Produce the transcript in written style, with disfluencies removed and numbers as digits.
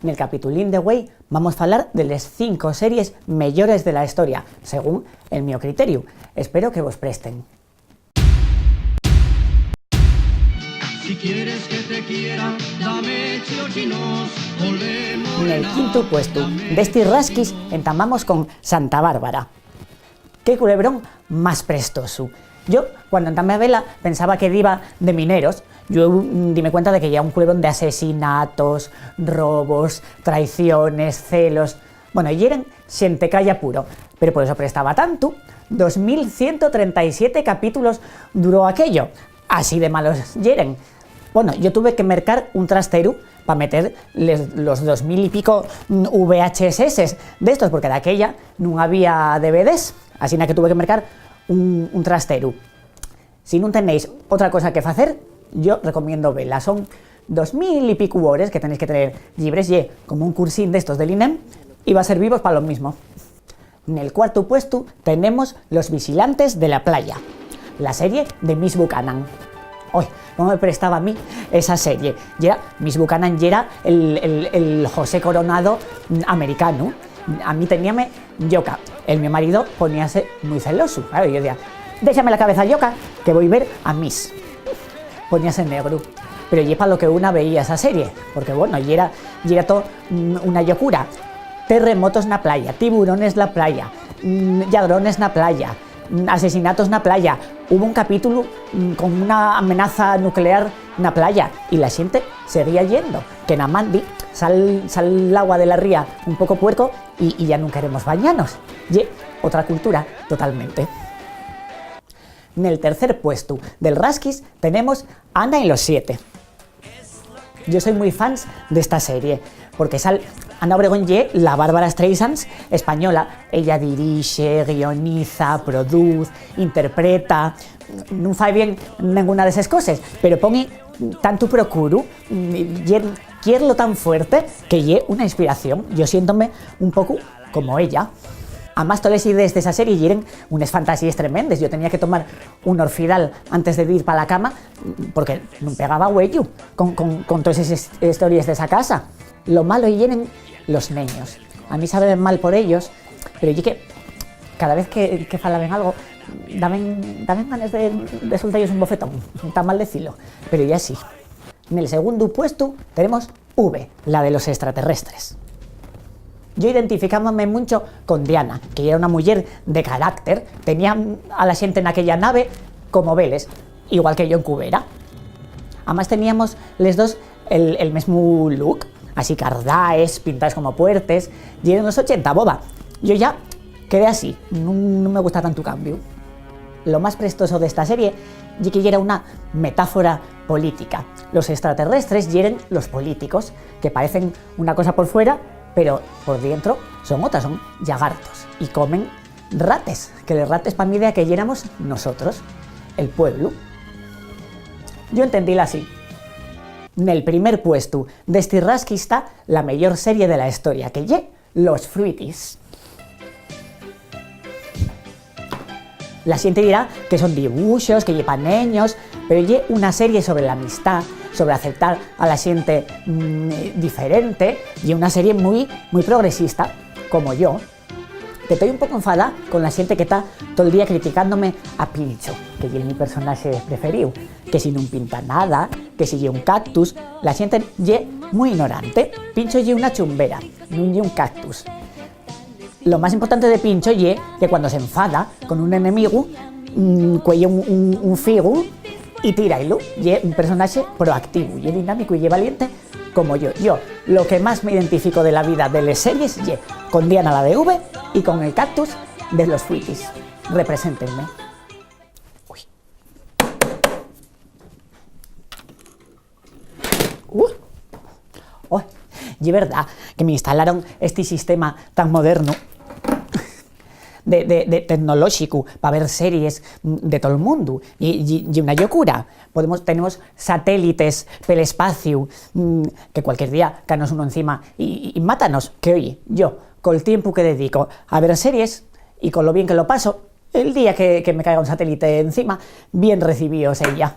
En el capitulín de Güey vamos a hablar de las 5 series mejores de la historia, según el mío criterio. Espero que vos presten. Si quieres que te quiera, dame chiochinos, volvemos. En el quinto puesto de este rasquis entamamos con Santa Bárbara. ¡Qué culebrón más prestoso! Yo, cuando entamé a vela, pensaba que iba de mineros. Yo dime cuenta de que ya un culebrón de asesinatos, robos, traiciones, celos... Bueno, y eran xentecalla puro, pero por eso prestaba tanto. 2137 capítulos duró aquello. Así de malos yeren. Bueno, yo tuve que mercar un trastero para meter los 2000 y pico VHS de estos, porque de aquella no había DVDs, así que tuve que mercar un trastero. Si no tenéis otra cosa que hacer, yo recomiendo vela. Son 2000 y pico horas que tenéis que tener libres, y como un cursín de estos del INEM, y va a ser vivos para lo mismo. En el cuarto puesto tenemos Los Vigilantes de la Playa, la serie de Miss Buchanan. ¡Uy! ¿Cómo me prestaba a mí esa serie? Miss Buchanan y era el José Coronado americano. A mí teníame yoca. Mi marido poníase muy celoso. Claro, yo decía, déjame la cabeza yoca, que voy a ver a Miss. Poníase negro. Pero y para lo que una veía esa serie. Porque bueno, y era todo una locura. Terremotos en la playa, tiburones en la playa, ladrones en la playa, asesinatos en la playa. Hubo un capítulo con una amenaza nuclear en la playa y la gente seguía yendo. Que en Amandi sale el agua de la ría un poco puerco y ya no queremos bañarnos. Y otra cultura totalmente. En el tercer puesto del Rasquis tenemos Ana y los 7. Yo soy muy fan de esta serie, porque sale Ana Obregón y la Bárbara Streisand española. Ella dirige, guioniza, produce, interpreta. No fa bien ninguna de esas cosas, pero pone tanto procuro, quiero tan fuerte que lle una inspiración. Yo siéntome un poco como ella. Además, todas las ideas de esa serie eran unas fantasías tremendas. Yo tenía que tomar un orfidal antes de ir para la cama porque no pegaba huello con todas esas historias de esa casa. Lo malo eran los niños. A mí saben mal por ellos, pero yo que cada vez que falaban algo, daban ganas de soltarles un bofetón. Está mal decirlo, pero ya sí. En el segundo puesto tenemos V, la de los extraterrestres. Yo identificábame mucho con Diana, que era una mujer de carácter, tenía a la gente en aquella nave como Vélez, igual que yo en Cubera. Además teníamos les dos el mismo look, así cardaes, pintadas como puertes, y en los 80, boba. Yo ya quedé así, no me gusta tanto cambio. Lo más prestoso de esta serie es que era una metáfora política. Los extraterrestres eran los políticos, que parecen una cosa por fuera, pero por dentro son otras, son lagartos, y comen rates, que los rates para mí de que éramos nosotros, el pueblo. Yo entendíla así. En el primer puesto de este rasqui está la mejor serie de la historia, que lle Los Fruitis. La gente dirá que son dibujos, que llevan niños, pero lle una serie sobre la amistad, sobre aceptar a la gente diferente, y una serie muy progresista, como yo, que estoy un poco enfadada con la gente que está todo el día criticándome a Pincho, que es mi personaje preferido, que si no pinta nada, que si lle un cactus. La gente lle muy ignorante. Pincho lle una chumbera, no lle un cactus. Lo más importante de Pincho lle que cuando se enfada con un enemigo, cuelle un figo y tíralo. Lle un personaje proactivo, lle dinámico y lle valiente como yo. Yo, lo que más me identifico de la vida de las series, lle con Diana la de V y con el cactus de Los Fruitis. Represéntenme. Uy. Oh, y es verdad que me instalaron este sistema tan moderno de tecnológico para ver series de todo el mundo, y una locura. Tenemos satélites pel espacio, que cualquier día canos uno encima y mátanos. Que oye, yo, con el tiempo que dedico a ver series y con lo bien que lo paso, el día que me caiga un satélite encima, bien recibido sería.